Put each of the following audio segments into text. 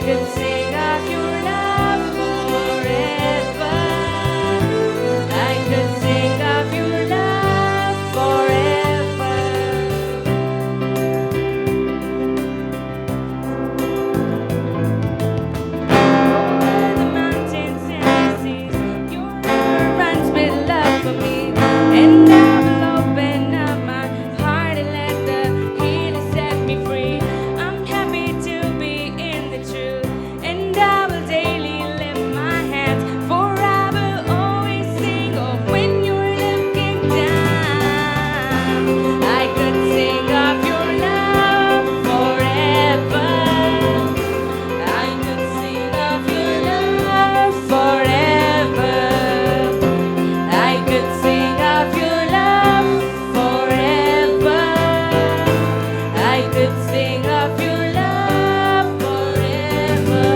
could sing of your love forever. I could sing of your love forever. Over the mountains and the seas, your river runs with love for me. And I will open up my heart and let the healer set me free. I'm happy to be in the truth, and I will daily lift my hands, for I will always sing of when you're looking down. I could sing of your love forever. I could sing of your love forever. I could sing of your love forever. I could sing of your love forever.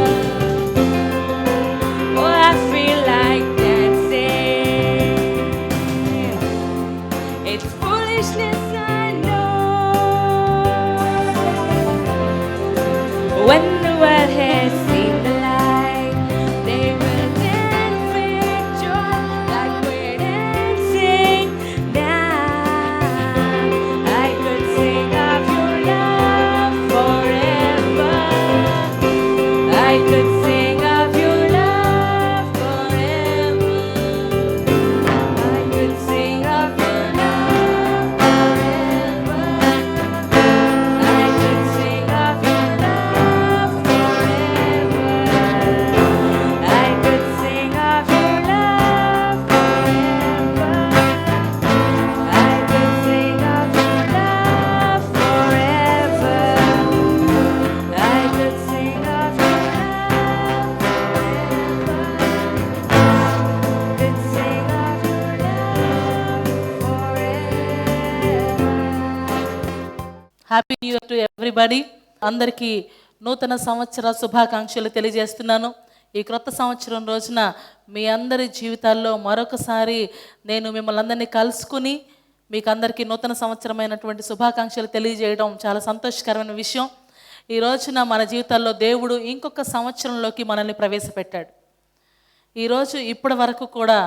Oh, I feel like dancing. It's foolishness, I know. When the world has seen the light, they will dance with joy like we're dancing now. I could sing of your love forever. I could sing of your love forever. I could sing of your love forever. I could sing of your love forever. I could sing of your love forever. I could sing of your love forever. I could sing of your love forever. Could sing of your love forever. Happy new year to everybody. అందరికీ నూతన సంవత్సర శుభాకాంక్షలు తెలియజేస్తున్నాను. ఈ క్రొత్త సంవత్సరం రోజున మీ అందరి జీవితాల్లో మరొకసారి నేను మిమ్మల్ని అందరినీ కలుసుకుని మీకు అందరికీ నూతన సంవత్సరమైనటువంటి శుభాకాంక్షలు తెలియజేయడం చాలా సంతోషకరమైన విషయం. ఈ రోజున మన జీవితాల్లో దేవుడు ఇంకొక సంవత్సరంలోకి మనల్ని ప్రవేశపెట్టాడు. ఈరోజు ఇప్పటి వరకు కూడా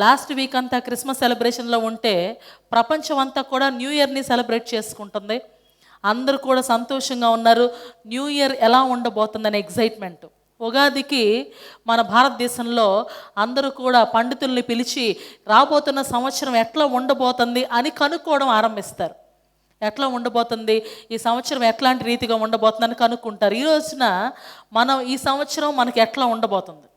లాస్ట్ వీక్ అంతా క్రిస్మస్ సెలబ్రేషన్లో ఉంటే ప్రపంచం అంతా కూడా న్యూ ఇయర్ని సెలబ్రేట్ చేసుకుంటుంది. అందరూ కూడా సంతోషంగా ఉన్నారు. న్యూ ఇయర్ ఎలా ఉండబోతుందనే ఎగ్జైట్మెంట్. ఉగాదికి మన భారతదేశంలో అందరూ కూడా పండితుల్ని పిలిచి రాబోతున్న సంవత్సరం ఎట్లా ఉండబోతుంది అని కనుక్కోవడం ఆరంభిస్తారు. ఎట్లా ఉండబోతుంది, ఈ సంవత్సరం ఎట్లాంటి రీతిగా ఉండబోతుందని కనుక్కుంటారు. ఈ రోజున మనం ఈ సంవత్సరం మనకి ఎట్లా ఉండబోతుంది,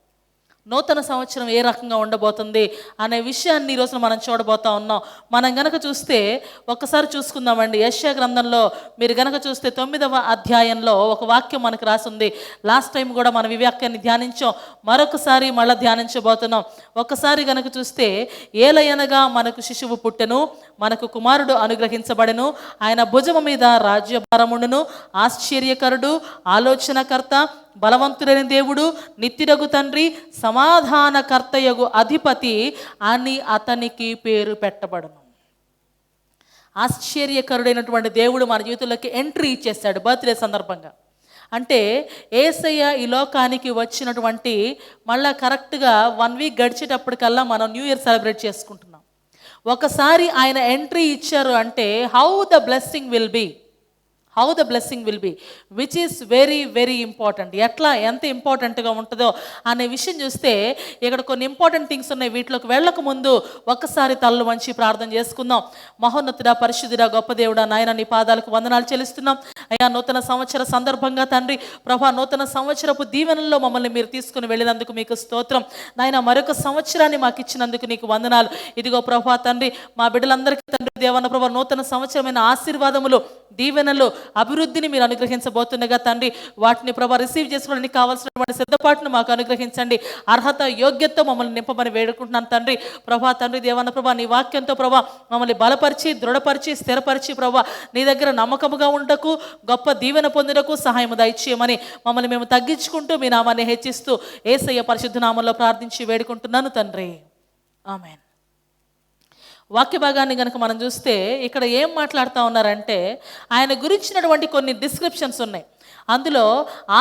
నూతన సంవత్సరం ఏ రకంగా ఉండబోతుంది అనే విషయాన్ని ఈరోజు మనం చూడబోతా ఉన్నాం. మనం గనక చూస్తే ఒక్కసారి చూసుకుందామండి. యెషయా గ్రంథంలో మీరు గనక చూస్తే 9వ అధ్యాయంలో ఒక వాక్యం మనకు రాసింది. లాస్ట్ టైం కూడా మనం ఈ వాక్యాన్ని ధ్యానించాం, మరొకసారి మళ్ళీ ధ్యానించబోతున్నాం. ఒకసారి గనక చూస్తే, ఏలయనగా మనకు శిశువు పుట్టెను, మనకు కుమారుడు అనుగ్రహించబడెను, ఆయన భుజము మీద రాజ్యభారముండును, ఆశ్చర్యకరుడు, ఆలోచనకర్త, బలవంతుడైన దేవుడు, నిత్యుడగు తండ్రి, సమాధానకర్తయగు అధిపతి అని అతనికి పేరు పెట్టబడును. ఆశ్చర్యకరుడైనటువంటి దేవుడు మన జీవితంలోకి ఎంట్రీ ఇచ్చేస్తాడు బర్త్డే సందర్భంగా. అంటే యేసయ్య ఈ లోకానికి వచ్చినటువంటి మళ్ళీ కరెక్ట్గా 1 వీక్ గడిచేటప్పటికల్లా మనం న్యూ ఇయర్ సెలబ్రేట్ చేసుకుంటున్నాం. ఒకసారి ఆయన ఎంట్రీ ఇచ్చారు అంటే how the blessing will be, which is very very important. ఎంత ఇంపార్టెంట్గా ఉంటుందో అనే విషయం చూస్తే ఇక్కడ కొన్ని ఇంపార్టెంట్ థింగ్స్ ఉన్నాయి. వీటిలోకి వెళ్ళక ముందు ఒక్కసారి తలలు వంచి ప్రార్థన చేసుకుందాం. మహోన్నతుడా, పరిశుద్ధుడా, గొప్ప దేవుడా, నాయన నీ పాదాలకు వందనాలు చెల్లిస్తున్నాం. అయ్యా, నూతన సంవత్సర సందర్భంగా తండ్రి ప్రభా, నూతన సంవత్సరపు దీవెనల్లో మమ్మల్ని మీరు తీసుకుని వెళ్ళినందుకు మీకు స్తోత్రం. నాయన, మరొక సంవత్సరాన్ని మాకు ఇచ్చినందుకు నీకు వందనాలు. ఇదిగో ప్రభా తండ్రి, మా బిడ్డలందరికీ తండ్రి దేవన్న ప్రభా, నూతన సంవత్సరమైన ఆశీర్వాదములు, దీవెనలు, అభివృద్ధిని మీరు అనుగ్రహించబోతుండగా తండ్రి, వాటిని ప్రభా రిసీవ్ చేసుకోవడానికి కావాల్సినటువంటి సిద్ధపాటును మాకు అనుగ్రహించండి. అర్హత యోగ్యతతో మమ్మల్ని నింపమని వేడుకుంటున్నాను తండ్రి. ప్రభా తండ్రి దేవన్న ప్రభా, నీ వాక్యంతో ప్రభా మమ్మల్ని బలపరిచి, దృఢపరిచి, స్థిరపరిచి ప్రభా నీ దగ్గర నమ్మకముగా ఉండకు, గొప్ప దీవెన పొందుటకు సహాయం దయచేయమని మమ్మల్ని మేము తగ్గించుకుంటూ మీ నామాన్ని హెచ్చిస్తూ యేసయ్య పరిశుద్ధ నామంలో ప్రార్థించి వేడుకుంటున్నాను తండ్రి, ఆమేన్. వాక్య భాగాన్ని కనుక మనం చూస్తే ఇక్కడ ఏం మాట్లాడుతూ ఉన్నారంటే ఆయన గురించినటువంటి కొన్ని డిస్క్రిప్షన్స్ ఉన్నాయి. అందులో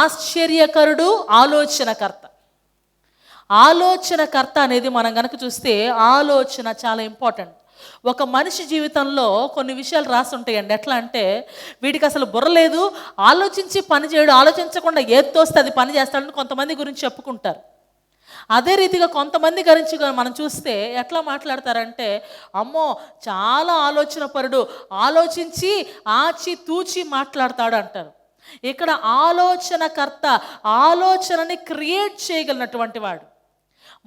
ఆశ్చర్యకరుడు, ఆలోచనకర్త. ఆలోచనకర్త అనేది మనం గనక చూస్తే ఆలోచన చాలా ఇంపార్టెంట్. ఒక మనిషి జీవితంలో కొన్ని విషయాలు రాసి ఉంటాయండి. ఎట్లా అంటే వీడికి అసలు బుర్ర లేదు, ఆలోచించి పని చేయడు, ఆలోచించకుండా ఏది తోస్తే అది పని చేస్తాడని కొంతమంది గురించి చెప్పుకుంటారు. అదే రీతిగా కొంతమంది గురించి మనం చూస్తే ఎట్లా మాట్లాడతారంటే, అమ్మో చాలా ఆలోచన పరుడు, ఆలోచించి ఆచి తూచి మాట్లాడతాడు అంటారు. ఇక్కడ ఆలోచనకర్త, ఆలోచనని క్రియేట్ చేయగలిగినటువంటి వాడు.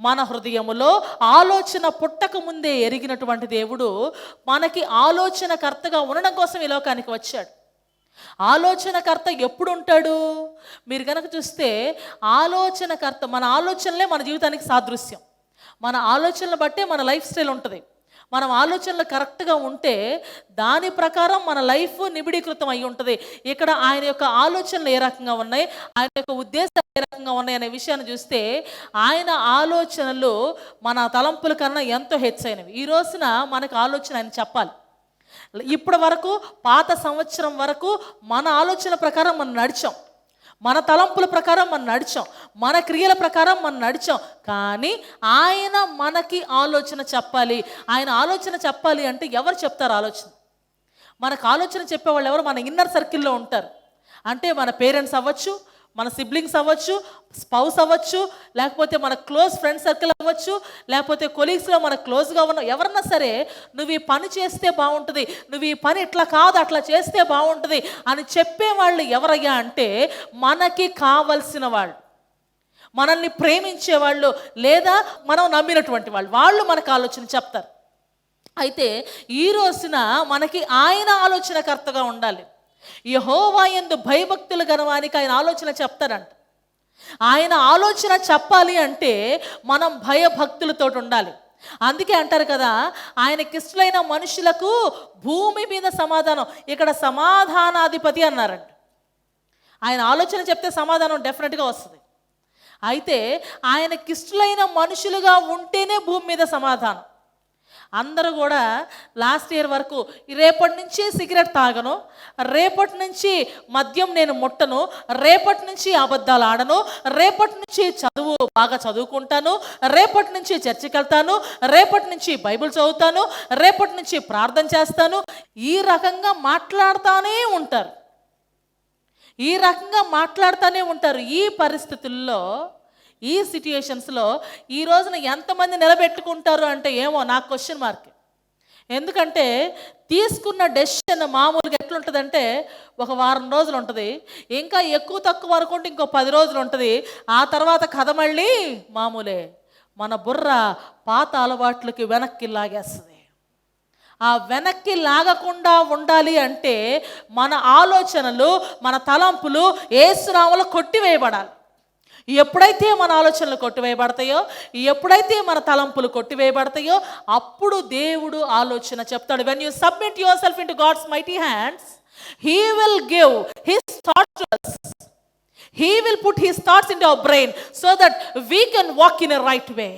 మన హృదయములో ఆలోచన పుట్టక ముందే ఎరిగినటువంటి దేవుడు మనకి ఆలోచనకర్తగా ఉండడం కోసం ఈ లోకానికి వచ్చాడు. ఆలోచనకర్త ఎప్పుడు ఉంటాడు? మీరు కనుక చూస్తే ఆలోచనకర్త, మన ఆలోచనలే మన జీవితానికి సాదృశ్యం. మన ఆలోచనలు బట్టే మన లైఫ్ స్టైల్ ఉంటుంది. మనం ఆలోచనలు కరెక్ట్గా ఉంటే దాని ప్రకారం మన లైఫ్ నిబిడీకృతం అయి ఉంటుంది. ఇక్కడ ఆయన యొక్క ఆలోచనలు ఏ రకంగా ఉన్నాయి, ఆయన యొక్క ఉద్దేశాలు ఏ రకంగా ఉన్నాయి అనే విషయాన్ని చూస్తే ఆయన ఆలోచనలు మన తలంపుల కన్నా ఎంతో హెచ్చైనవి. ఈ రోజున మనకు ఆలోచన ఆయన చెప్పాలి. ఇప్పటి వరకు, పాత సంవత్సరం వరకు మన ఆలోచన ప్రకారం మనం నడిచాం, మన తలంపుల ప్రకారం మనం నడిచాం, మన క్రియల ప్రకారం మనం నడిచాం. కానీ ఆయన మనకి ఆలోచన చెప్పాలి. ఆయన ఆలోచన చెప్పాలి అంటే ఎవరు చెప్తారు ఆలోచన? మనకు ఆలోచన చెప్పేవాళ్ళు ఎవరు? మన ఇన్నర్ సర్కిల్లో ఉంటారు. అంటే మన పేరెంట్స్ అవ్వచ్చు, మన సిబ్లింగ్స్ అవ్వచ్చు, స్పౌస్ అవ్వచ్చు, లేకపోతే మన క్లోజ్ ఫ్రెండ్ సర్కిల్ అవ్వచ్చు, లేకపోతే కొలీగ్స్లో మన క్లోజ్గా ఉన్న ఎవరన్నా సరే, నువ్వు ఈ పని చేస్తే బాగుంటుంది, నువ్వు ఈ పని ఇట్లా కాదు అట్లా చేస్తే బాగుంటుంది అని చెప్పేవాళ్ళు ఎవరయ్యా అంటే మనకి కావలసిన వాళ్ళు, మనల్ని ప్రేమించేవాళ్ళు, లేదా మనం నమ్మినటువంటి వాళ్ళు మనకు ఆలోచన చెప్తారు. అయితే ఈ రోజున మనకి ఆయన ఆలోచనకర్తగా ఉండాలి. యెహోవా యందు భయభక్తులు గలవానికి ఆయన ఆలోచన చెప్తారంట. ఆయన ఆలోచన చెప్పాలి అంటే మనం భయభక్తులతో ఉండాలి. అందుకే అంటారు కదా, ఆయనకి ఇష్టలైన మనుషులకు భూమి మీద సమాధానం. ఇక్కడ సమాధానాధిపతి అన్నారంట. ఆయన ఆలోచన చెప్తే సమాధానం డెఫినెట్గా వస్తుంది. అయితే ఆయనకి ఇష్టలైన మనుషులుగా ఉంటేనే భూమి మీద సమాధానం. అందరూ కూడా లాస్ట్ ఇయర్ వరకు రేపటి నుంచి సిగరెట్ తాగను, రేపటి నుంచి మద్యం నేను ముట్టను, రేపటి నుంచి అబద్ధాలు ఆడను, రేపటి నుంచి చదువు బాగా చదువుకుంటాను, రేపటి నుంచి చర్చికి వెళ్తాను, రేపటి నుంచి బైబిల్ చదువుతాను, రేపటి నుంచి ప్రార్థన చేస్తాను. ఈ రకంగా మాట్లాడుతూనే ఉంటారు. ఈ రకంగా మాట్లాడుతూనే ఉంటారు. ఈ పరిస్థితుల్లో, ఈ సిట్యుయేషన్స్లో ఈ రోజున ఎంతమంది నిలబెట్టుకుంటారు అంటే ఏమో నాకు క్వశ్చన్ మార్క్. ఎందుకంటే తీసుకున్న డెసిషన్ మామూలుగా ఎట్లుంటుందంటే ఒక వారం రోజులు ఉంటుంది, ఇంకా ఎక్కువ తక్కువ అనుకుంటే ఇంకో 10 రోజులు ఉంటుంది, ఆ తర్వాత కథ మళ్ళీ మామూలే. మన బుర్ర పాత అలవాట్లకి వెనక్కి లాగేస్తుంది. ఆ వెనక్కి లాగకుండా ఉండాలి అంటే మన ఆలోచనలు, మన తలంపులు యేసు నామములో కొట్టివేయబడాలి. ఎప్పుడైతే మన ఆలోచనలు కొట్టివేయబడతాయో, ఎప్పుడైతే మన తలంపులు కొట్టివేయబడతాయో అప్పుడు దేవుడు ఆలోచన చెప్తాడు. When you submit your self into God's mighty hands, he will give his thoughts to us. He will put his thoughts into our brain so that we can walk in a right way.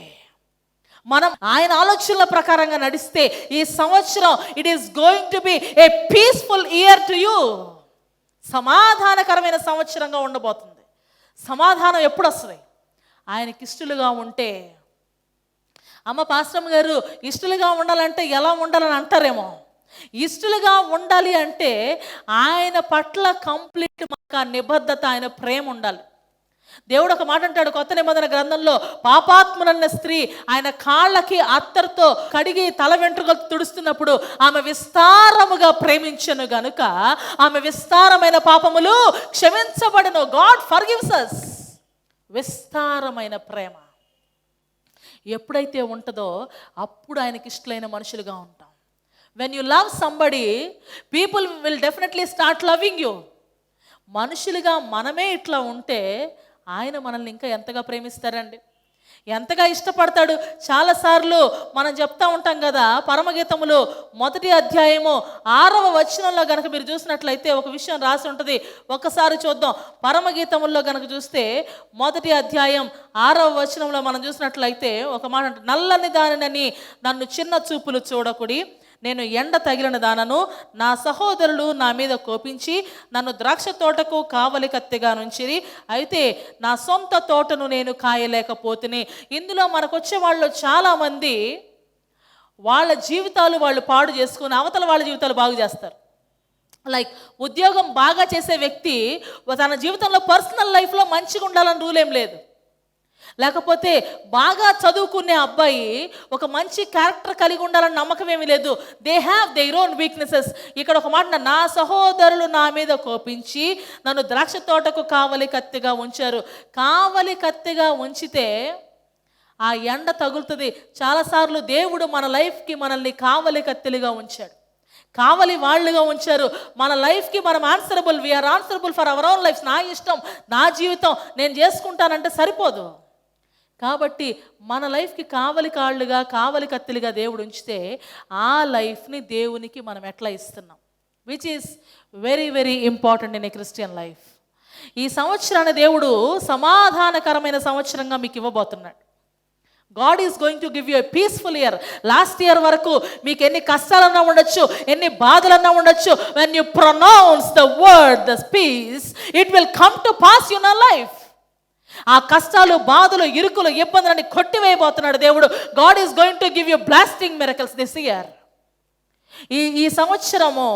మనం ఆయన ఆలోచనల ప్రకారంగా నడిస్తే ఈ సంవత్సరం it is going to be a peaceful year to you. సమాధానకరమైన సంవత్సరంగా ఉండబోతుంది. సమాధానం ఎప్పుడు వస్తుంది? ఆయనకి ఇష్టలుగా ఉంటే. అమ్మ పాస్టమ్ గారు ఇష్టలుగా ఉండాలంటే ఎలా ఉండాలని అంటారేమో. ఇష్టలుగా ఉండాలి అంటే ఆయన పట్ల కంప్లీట్ మాకు నిబద్ధత, ఆయన ప్రేమ ఉండాలి. దేవుడు ఒక మాట అంటాడు కొత్త నిబంధన గ్రంథంలో, పాపాత్ములన్న స్త్రీ ఆయన కాళ్ళకి అత్తరుతో కడిగి తల వెంట్రుకలు తుడుస్తున్నప్పుడు ఆమె విస్తారముగా ప్రేమించను గనుక ఆమె విస్తారమైన పాపములు క్షమించబడను. God forgives us. విస్తారమైన ప్రేమ ఎప్పుడైతే ఉంటుందో అప్పుడు ఆయనకి ఇష్టలైన మనుషులుగా ఉంటాం. When you love somebody, people will definitely start loving you. మనుషులుగా మనమే ఇట్లా ఉంటే ఆయన మనల్ని ఇంకా ఎంతగా ప్రేమిస్తారండి, ఎంతగా ఇష్టపడతాడు. చాలాసార్లు మనం చెప్తా ఉంటాం కదా, పరమగీతములు 1వ అధ్యాయము 6వ వచనంలో కనుక మీరు చూసినట్లయితే ఒక విషయం రాసి ఉంటుంది. ఒక్కసారి చూద్దాం. పరమగీతముల్లో కనుక చూస్తే 1వ అధ్యాయం 6వ వచనంలో మనం చూసినట్లయితే ఒక మాట, నల్లని దానినని నన్ను చిన్న చూపులు చూడకుడి, నేను ఎండ తగిలిన దానను, నా సహోదరులు నా మీద కోపించి నన్ను ద్రాక్ష తోటకు కావలి కత్తిగా నుంచిరి, అయితే నా సొంత తోటను నేను కాయలేకపోతుని. ఇందులో మనకు వచ్చే వాళ్ళు చాలామంది వాళ్ళ జీవితాలు వాళ్ళు పాడు చేసుకుని అవతల వాళ్ళ జీవితాలు బాగు చేస్తారు. లైక్ ఉద్యోగం బాగా చేసే వ్యక్తి తన జీవితంలో పర్సనల్ లైఫ్లో మంచిగా ఉండాలని రూల్ ఏం లేదు. లేకపోతే బాగా చదువుకునే అబ్బాయి ఒక మంచి క్యారెక్టర్ కలిగి ఉండాలని నమ్మకం ఏమీ లేదు. They have their own weaknesses. ఇక్కడ ఒక మాట, నా సహోదరులు నా మీద కోపించి నన్ను ద్రాక్ష తోటకు కావలి కత్తిగా ఉంచారు. కావలి కత్తిగా ఉంచితే ఆ ఎండ తగులుతుంది. చాలాసార్లు దేవుడు మన లైఫ్కి మనల్ని కావలి కత్తిలుగా ఉంచాడు, కావలి వాళ్ళుగా ఉంచారు. మన లైఫ్కి మనం answerable, we are answerable for our own life. నా ఇష్టం, నా జీవితం నేను చేసుకుంటానంటే సరిపోదు. కాబట్టి మన లైఫ్కి కావలి కాళ్ళుగా, కావలి కత్తిలుగా దేవుడు ఉంచితే ఆ లైఫ్ని దేవునికి మనం ఎట్లా ఇస్తున్నాం, which is very very important in a Christian life. ఈ సంవత్సరాన్ని దేవుడు సమాధానకరమైన సంవత్సరంగా మీకు ఇవ్వబోతున్నాడు. God is going to give you a peaceful year. Last year వరకు మీకు ఎన్ని కష్టాలన్నా ఉండొచ్చు, ఎన్ని బాధలన్నా ఉండొచ్చు, when you pronounce the word, the peace, it will come to pass in your life. ఆ కష్టాలు, బాధలు, ఇరుకులు, ఇబ్బందులని కొట్టివేయబోతున్నాడు దేవుడు. God is going to give you blasting miracles this year. ఈ సంవత్సరము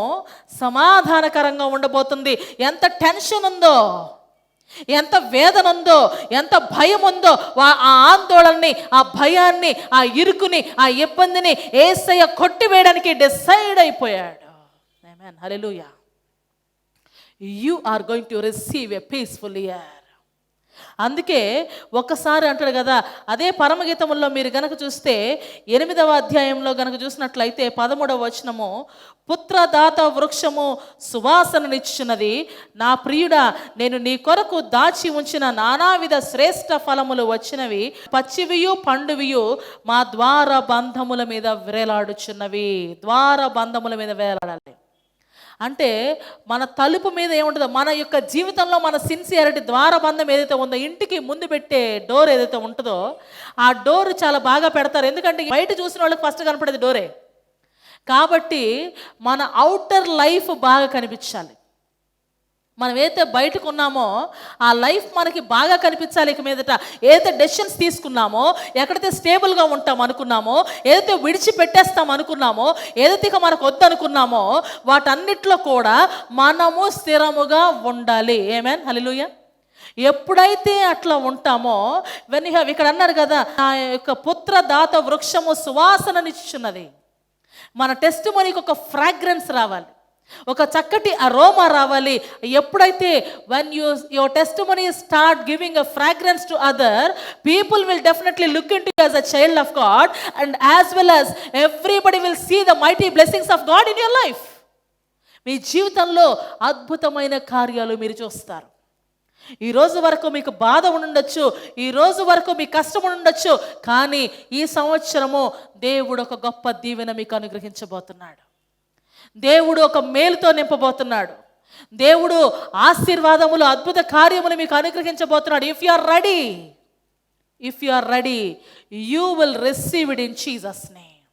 సమాధానకరంగా ఉండబోతుంది. ఎంత టెన్షన్ ఉందో, ఎంత వేదన ఉందో, ఎంత భయం ఉందో, ఆ ఆందోళనని, ఆ భయాన్ని, ఆ ఇరుకుని, ఆ ఇబ్బందిని యేసయ్య కొట్టివేయడానికి డిసైడ్ అయిపోయాడు. Amen, hallelujah. You are going to receive a peaceful year. అందుకే ఒకసారి అంటాడు కదా, అదే పరమగీతముల్లో మీరు గనక చూస్తే 8వ అధ్యాయంలో గనక చూసినట్లయితే 13వ వచనము, పుత్రదాత వృక్షము సువాసననిచ్చున్నది, నా ప్రియుడా నేను నీ కొరకు దాచి ఉంచిన నానావిధ శ్రేష్ఠ ఫలములు వచ్చినవి, పచ్చివియు పండువియు మా ద్వార బంధముల మీద వేలాడుచున్నవి. ద్వార బంధముల మీద వేలాడాలి అంటే మన తలుపు మీద ఏముంటుందో, మన యొక్క జీవితంలో మన సిన్సియారిటీ, ద్వారబంధం ఏదైతే ఉందో, ఇంటికి ముందు పెట్టే డోర్ ఏదైతే ఉంటుందో ఆ డోర్ చాలా బాగా పెడతారు. ఎందుకంటే బయట చూసిన వాళ్ళకి ఫస్ట్ కనపడేది డోరే. కాబట్టి మన అవుటర్ లైఫ్ బాగా కనిపించాలి. మనం ఏదైతే బయటకు ఉన్నామో ఆ లైఫ్ మనకి బాగా కనిపించాలి. ఇక మీదట ఏదైతే డెసిషన్స్ తీసుకున్నామో, ఎక్కడైతే స్టేబుల్గా ఉంటాం అనుకున్నామో, ఏదైతే విడిచిపెట్టేస్తాం అనుకున్నామో, ఏదైతే ఇక మనకు వద్దనుకున్నామో వాటన్నిటిలో కూడా మనము స్థిరముగా ఉండాలి. ఆమేన్, హల్లెలూయా. ఎప్పుడైతే అట్లా ఉంటామో, వెన్ యు హ్యావ్, ఇక్కడ అన్నారు కదా, నా యొక్క పుత్రదాత వృక్షము సువాసననిచ్చున్నది. మన టెస్టిమనీకి ఒక ఫ్రాగ్రెన్స్ రావాలి, ఒక చక్కటి అరోమా రావాలి. ఎప్పుడైతే when your testimony start giving a fragrance to other, people will definitely look into you as a child of God, and as well as everybody will see the mighty blessings of God in your life. మీ జీవితంలో అద్భుతమైన కార్యాలు మీరు చూస్తారు. ఈ రోజు వరకు మీకు బాధ ఉండొచ్చు, ఈ రోజు వరకు మీకు కష్టం ఉండొచ్చు, కానీ ఈ సంవత్సరము దేవుడు ఒక గొప్ప దీవెన మీకు అనుగ్రహించబోతున్నాడు. దేవుడు ఒక మేలుతో నింపబోతున్నాడు. దేవుడు ఆశీర్వాదములు, అద్భుత కార్యములు మీకు అనుగ్రహించబోతున్నాడు. If you are ready you will receive it in Jesus name.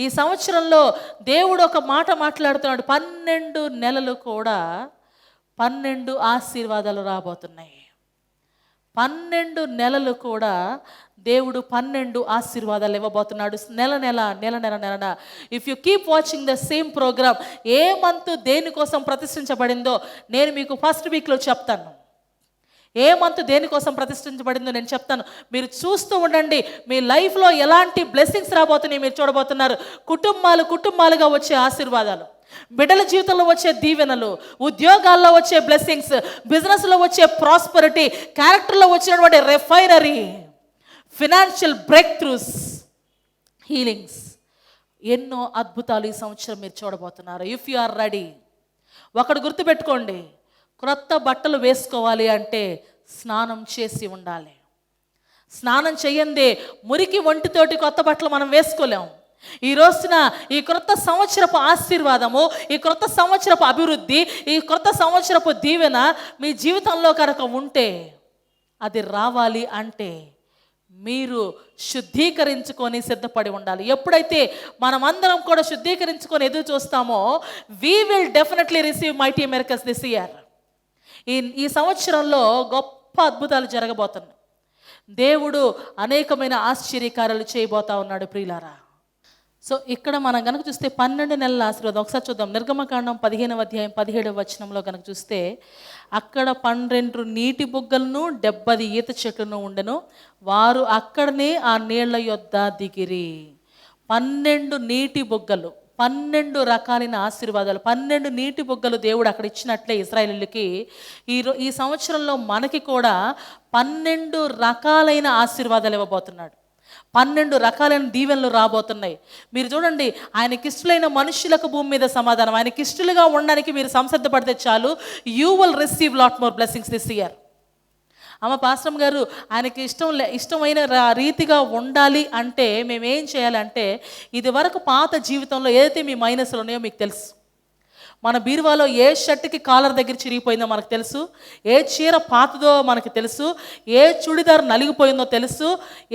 ఈ సంవత్సరంలో దేవుడు ఒక మాట మాట్లాడుతున్నాడు. 12 నెలలు కూడా 12 ఆశీర్వాదాలు రాబోతున్నాయి. 12 నెలలు కూడా దేవుడు 12 ఆశీర్వాదాలు ఇవ్వబోతున్నాడు. నెల నెల. If you keep watching the same programme, A month దేనికోసం ప్రతిష్ఠించబడిందో నేను మీకు ఫస్ట్ వీక్లో చెప్తాను. ఏ మంత్ దేనికోసం ప్రతిష్ఠించబడిందో నేను చెప్తాను. మీరు చూస్తూ ఉండండి. మీ లైఫ్లో ఎలాంటి బ్లెస్సింగ్స్ రాబోతున్నాయి మీరు చూడబోతున్నారు. కుటుంబాలుగా వచ్చే ఆశీర్వాదాలు, బిడ్డల జీవితంలో వచ్చే దీవెనలు, ఉద్యోగాల్లో వచ్చే బ్లెస్సింగ్స్, బిజినెస్లో వచ్చే ప్రాస్పరిటీ, క్యారెక్టర్లో వచ్చినటువంటి refinery, financial break throughs, healings, ఎన్నో అద్భుతాలు ఈ సంవత్సరం మీరు చూడబోతున్నారు. ఇఫ్ యు ఆర్ రెడీ, ఒకటి గుర్తుపెట్టుకోండి, క్రొత్త బట్టలు వేసుకోవాలి అంటే స్నానం చేసి ఉండాలి. స్నానం చేయందే మురికి ఒంటితోటి కొత్త బట్టలు మనం వేసుకోలేం. ఈ రోజున ఈ క్రొత్త సంవత్సరపు ఆశీర్వాదము, ఈ క్రొత్త సంవత్సరపు అభివృద్ధి, ఈ క్రొత్త సంవత్సరపు దీవెన మీ జీవితంలో కనుక ఉంటే, అది రావాలి అంటే మీరు శుద్ధీకరించుకొని సిద్ధపడి ఉండాలి. ఎప్పుడైతే మనమందరం కూడా శుద్ధీకరించుకొని ఎదురు చూస్తామో we will definitely receive mighty miracles this year. ఈ సంవత్సరంలో గొప్ప అద్భుతాలు జరగబోతున్నాయి. దేవుడు అనేకమైన ఆశ్చర్యకార్యాలు చేయబోతా ఉన్నాడు ప్రియులారా. సో ఇక్కడ మనం కనుక చూస్తే 12 నెలల ఆశీర్వాదం ఒకసారి చూద్దాం. నిర్గమకాండం 15వ అధ్యాయం 17వ వచనంలో కనుక చూస్తే అక్కడ 12 నీటి బుగ్గలను 70 ఈత చెట్లను ఉండెను, వారు అక్కడనే ఆ నీళ్ల యొద్ద దిగిరి. 12 నీటి బుగ్గలు, 12 రకాలైన ఆశీర్వాదాలు, 12 నీటి బుగ్గలు దేవుడు అక్కడ ఇచ్చినట్లే ఇశ్రాయేలీయులకి ఈ సంవత్సరంలో మనకి కూడా 12 రకాలైన ఆశీర్వాదాలు ఇవ్వబోతున్నాడు. 12 రకాలైన దీవెనలు రాబోతున్నాయి. మీరు చూడండి, ఆయనకి ఇష్టలైన మనుషులకు భూమి మీద సమాధానం. ఆయనకి ఇష్టలుగా ఉండడానికి మీరు సంసిద్ధపడితే చాలు, you will receive lot more blessings this year. అమ్మ పాస్టర్ గారు, ఆయనకి ఇష్టమైన రీతిగా ఉండాలి అంటే మేమేం చేయాలంటే, ఇది వరకు పాత జీవితంలో ఏదైతే మీ మైనస్లు ఉన్నాయో మీకు తెలుసు. మన బీరువాలో ఏ షర్ట్కి కాలర్ దగ్గర చిరిగిపోయిందో మనకు తెలుసు, ఏ చీర పాతదో మనకు తెలుసు, ఏ చుడిదార్ నలిగిపోయిందో తెలుసు,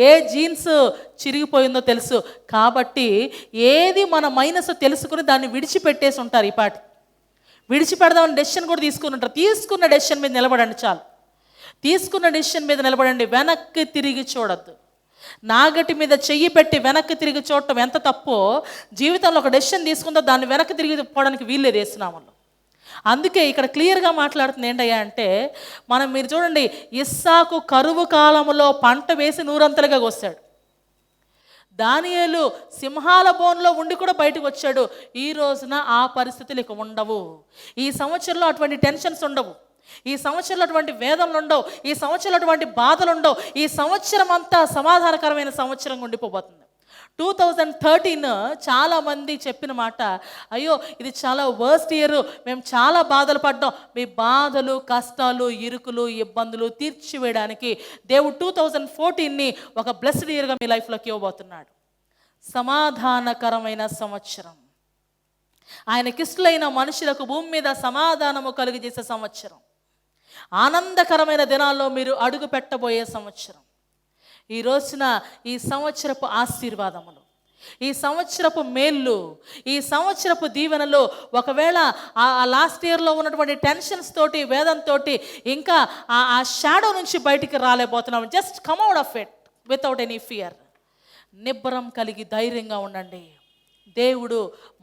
ఏ జీన్స్ చిరిగిపోయిందో తెలుసు. కాబట్టి ఏది మన మైనస్ తెలుసుకుని దాన్ని విడిచిపెట్టేసి ఉంటారు. ఈ పాటి విడిచిపెడదామని డెసిషన్ కూడా తీసుకుని ఉంటారు. తీసుకున్న డెసిషన్ మీద నిలబడండి చాలు. తీసుకున్న డెసిషన్ మీద నిలబడండి, వెనక్కి తిరిగి చూడద్దు. నాగటి మీద చెయ్యి పెట్టి వెనక్కి తిరిగి చూడటం ఎంత తప్పో, జీవితంలో ఒక డెసిషన్ తీసుకుందో దాన్ని వెనక్కి తిరిగి పోవడానికి వీల్లేదు యేసునామములో. అందుకే ఇక్కడ క్లియర్గా మాట్లాడుతుంది ఏంటయ్యా అంటే, మీరు చూడండి, ఇస్సాకు కరువు కాలంలో పంట వేసి 100 కోసాడు. దానియేలు సింహాల బోన్లో ఉండి కూడా బయటకు వచ్చాడు. ఈ రోజున ఆ పరిస్థితులు ఇక ఉండవు. ఈ సంవత్సరంలో అటువంటి టెన్షన్స్ ఉండవు. ఈ సంవత్సరంలో అటువంటి వేదనలు ఉండవు. ఈ సంవత్సరంలో అటువంటి బాధలు ఉండవు. ఈ సంవత్సరం అంతా సమాధానకరమైన సంవత్సరంగా ఉండిపోబోతుంది. 2013 చాలామంది చెప్పిన మాట, అయ్యో ఇది చాలా వర్స్ట్ ఇయర్, మేము చాలా బాధలు పడ్డాం. మీ బాధలు, కష్టాలు, ఇరుకులు, ఇబ్బందులు తీర్చివేయడానికి దేవుడు 2014ని ఒక బ్లెస్డ్ ఇయర్గా మీ లైఫ్లోకి ఇవ్వబోతున్నాడు. సమాధానకరమైన సంవత్సరం, ఆయనకిష్టలైన మనుషులకు భూమి మీద సమాధానము కలుగజేసే సంవత్సరం, ఆనందకరమైన దినాల్లో మీరు అడుగు పెట్టబోయే సంవత్సరం. ఈ రోజున ఈ సంవత్సరపు ఆశీర్వాదములు, ఈ సంవత్సరపు మేళ్ళు, ఈ సంవత్సరపు దీవెనలు, ఒకవేళ ఆ లాస్ట్ ఇయర్లో ఉన్నటువంటి టెన్షన్స్ తోటి, వేదంతో ఇంకా ఆ షాడో నుంచి బయటికి రాలేకపోతున్నాం. Just come out of it without any fear. నిబ్బరం కలిగి ధైర్యంగా ఉండండి. దేవుడు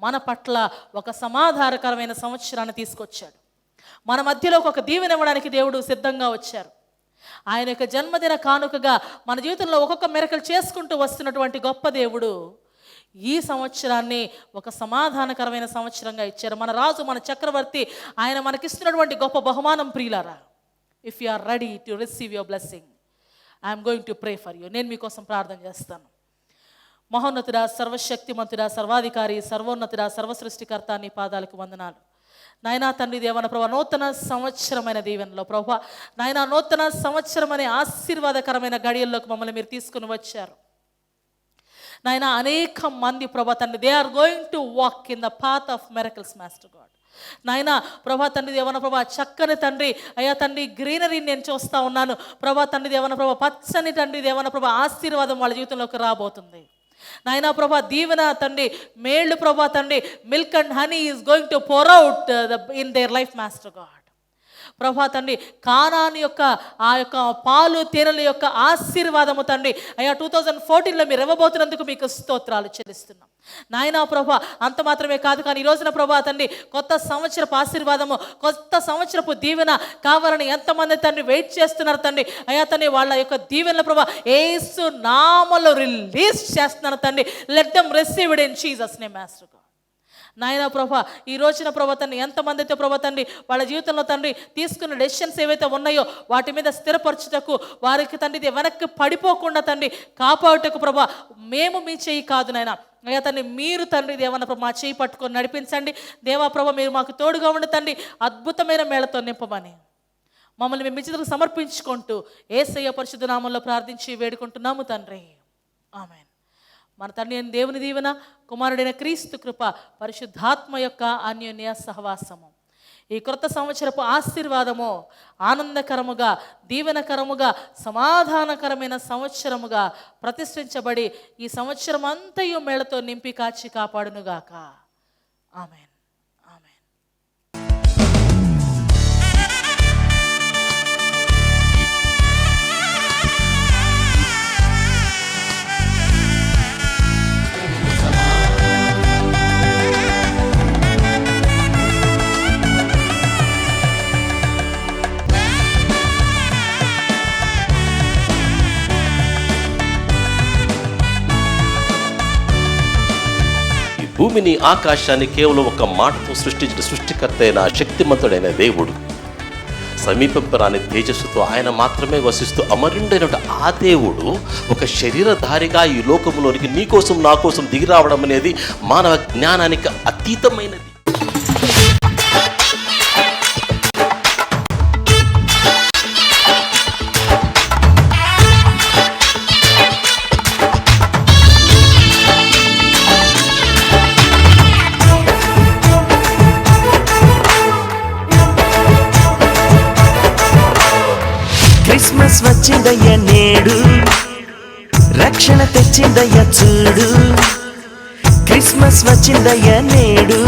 మన పట్ల ఒక సమాధానకరమైన సంవత్సరాన్ని తీసుకొచ్చాడు. మన మధ్యలోకి ఒక దీవెన ఇవ్వడానికి దేవుడు సిద్ధంగా వచ్చారు. ఆయన యొక్క జన్మదిన కానుకగా మన జీవితంలో ఒక్కొక్క మెరకలు చేసుకుంటూ వస్తున్నటువంటి గొప్ప దేవుడు ఈ సంవత్సరాన్ని ఒక సమాధానకరమైన సంవత్సరంగా ఇచ్చారు. మన రాజు, మన చక్రవర్తి, ఆయన మనకిస్తున్నటువంటి గొప్ప బహుమానం ప్రియులారా. If you are ready to receive your blessing, I'm going to pray for you. నేను మీకోసం ప్రార్థన చేస్తాను. మహోన్నతుడా, సర్వశక్తిమంతుడా, సర్వాధికారి, సర్వోన్నతుడా, సర్వసృష్టికర్త, నీ పాదాలకు వందనాలు నాయనా. తండ్రి దేవన ప్రభా, నూతన సంవత్సరమైన దీవెనలో ప్రభా నాయనా, నూతన సంవత్సరమనే ఆశీర్వాదకరమైన గడియల్లోకి మమ్మల్ని మీరు తీసుకుని వచ్చారు నాయనా. అనేక మంది ప్రభా తండ్రి, they are going to walk in the path of miracles master God. నాయనా ప్రభా తండ్రి దేవన ప్రభా, చక్కని తండ్రి అయ్యా తండ్రి గ్రీనరీని నేను చూస్తూ ఉన్నాను ప్రభా తండ్రి దేవన ప్రభా. పచ్చని తండ్రి దేవన ప్రభా ఆశీర్వాదం వాళ్ళ జీవితంలోకి రాబోతుంది నాయనా ప్రభా. దీవెన తండ్రి, మేళ్ళు ప్రభా తండ్రి, milk and honey is going to pour out in their life master God. ప్రభా తండ్రి, కానాను యొక్క ఆ యొక్క పాలు తేనెల యొక్క ఆశీర్వాదము తండ్రి అయ్యా 2014లో మీరు ఇవ్వబోతున్నందుకు మీకు స్తోత్రాలు చెల్లిస్తున్నాం నాయనా ప్రభా. అంత మాత్రమే కాదు, కానీ ఈ రోజున ప్రభా తండ్రి కొత్త సంవత్సరపు ఆశీర్వాదము, కొత్త సంవత్సరపు దీవెన కావాలని ఎంతమంది తండ్రి వెయిట్ చేస్తున్నారు తండ్రి అయ్యా తండ్రి. వాళ్ళ యొక్క దీవెనల ప్రభా యేసు నామములో రిలీజ్ చేస్తున్నారు తండ్రి. Let them receive it in Jesus name master God. నాయనా ప్రభా, ఈ రోజున ప్రభా తండ్రి ఎంతమంది అయితే ప్రభా తండ్రి వాళ్ళ జీవితంలో తండ్రి తీసుకున్న డెసిషన్స్ ఏవైతే ఉన్నాయో వాటి మీద స్థిరపరచుటకు, వారికి తండ్రి వెనక్కి పడిపోకుండా తండ్రి కాపాడుటకు ప్రభా మేము మీ చేయి కాదు నాయన అయ్యా తండ్రి, మీరు తండ్రి దేవన ప్రభా మా చేయి పట్టుకొని నడిపించండి దేవా ప్రభా. మీరు మాకు తోడుగా ఉండి తండ్రి అద్భుతమైన మేళతో నింపమని మమ్మల్ని మేము మిచ్చితకు సమర్పించుకుంటూ యేసయ్య పరిశుద్ధ నామములో ప్రార్థించి వేడుకుంటున్నాము తండ్రి, ఆమేన్. మన తండ్రి అయిన దేవుని దీవెన, కుమారుడైన క్రీస్తు కృప, పరిశుద్ధాత్మ యొక్క అన్యోన్య సహవాసము ఈ క్రొత్త సంవత్సరపు ఆశీర్వాదము ఆనందకరముగా, దీవెనకరముగా, సమాధానకరమైన సంవత్సరముగా ప్రతిష్ఠించబడి ఈ సంవత్సరం అంతయు మేళతో నింపి కాచి కాపాడునుగాక. ఆమేన్. భూమిని, ఆకాశాన్ని కేవలం ఒక మాటతో సృష్టించిన సృష్టికర్త అయిన శక్తిమంతుడైన దేవుడు, సమీపింపరాని తేజస్సుతో ఆయన మాత్రమే వసిస్తూ అమరుండైన ఆ దేవుడు ఒక శరీరధారిగా ఈ లోకంలోనికి నీ కోసం నా కోసం దిగి రావడం అనేది మానవ జ్ఞానానికి అతీతమైనది. క్రిస్మస్ వచ్చిందయ్య నేడు, రక్షణ తెచ్చిందయ్య చూడు. క్రిస్మస్ వచ్చిందయ్య నేడు,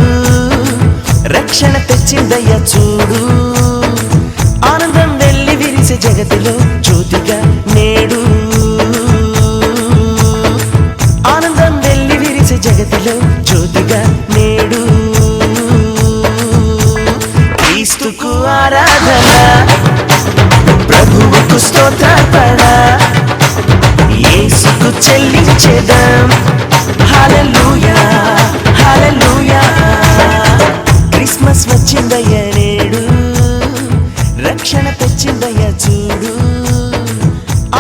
రక్షణ తెచ్చిందయ్య చూడు. ఆనందం వెళ్ళి విరిసే జగతిలో జ్యోతిగా నేడు. ఆనందం వెళ్ళి విరిసే జగతిలో జ్యోతిగా నేడు. క్రీస్తుకు ఆరాధన, ప్రభువుకు స్తోత్రార్పణ, యేసుకు చెల్లించెదం. హల్లెలూయా హల్లెలూయా. క్రిస్మస్ వచ్చిందయ్య నేడు, రక్షణ తెచ్చిందయ్య చూడు.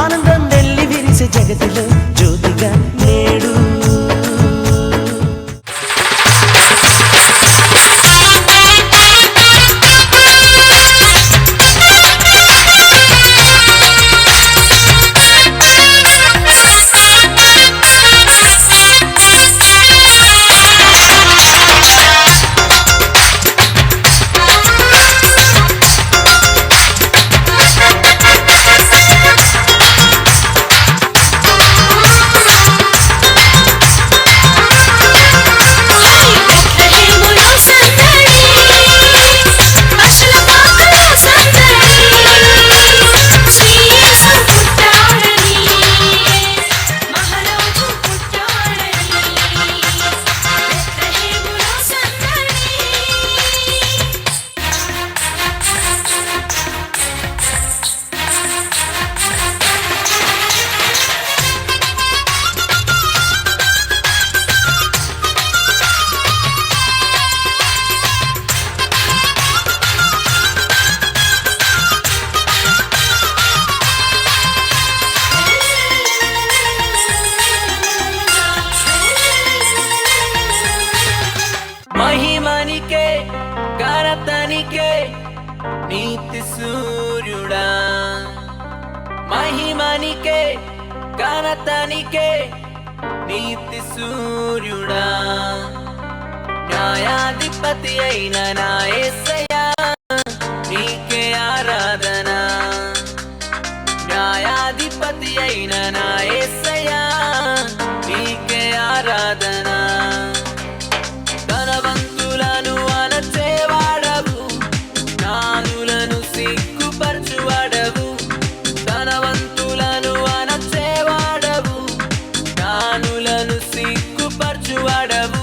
ఆనందం వెళ్ళి విరిసే జగతిలో జ్యోతిగా నేడు. మహిమనికే ఘనతనికే నీతి సూర్యుడా. మహిమనికే ఘనతనికే నీతి సూర్యుడా. న్యాయాధిపతి అయిన నా యేసయ్యా నీకే ఆరాధన. న్యాయాధిపతి అయిన నా యేసయ్యా నీకే ఆరాధన. ధనవంతులను అనచేవాడవు, జ్ఞానులను సిగ్గుపరచువాడవు. ధనవంతులను అనచేవాడవు, జ్ఞానులను సిగ్గుపరచువాడవు.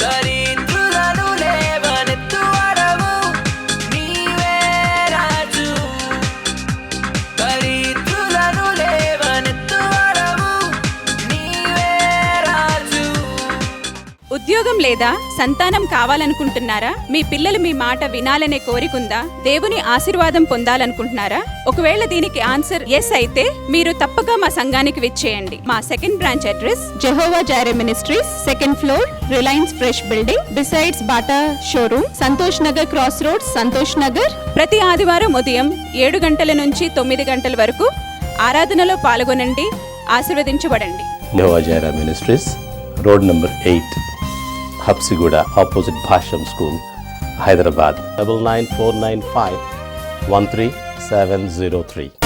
దరిద్రులను లేవనెత్తువాడవు, నీవే రాజు. దరిద్రులను లేవనెత్తువాడవు, నీవే రాజు. ఉద్యోగం లేదా సంతానం కావాలనుకుంటున్నారా? మీ పిల్లలు మీ మాట వినాలనే కోరికుందా? దేవుని ఆశీర్వాదం పొందాలనుకుంటున్నారా? ఒకవేళ దీనికి ఆన్సర్ ఎస్ అయితే మీరు తప్పక మా సంఘానికి విచ్చేయండి. మా second branch address Jehovah Jireh ministries, second floor, Reliance fresh building, besides Bata showroom, Santosh Nagar cross roads, Santosh Nagar. ప్రతి ఆదివారం ఉదయం 7 గంటల నుంచి 9 గంటల వరకు ఆరాధనలో పాల్గొనండి, ఆశీర్వదించబడండి. Jehovah Jireh ministries, road number 8, Habsiguda, opposite Bhashyam school, Hyderabad 999495 13703.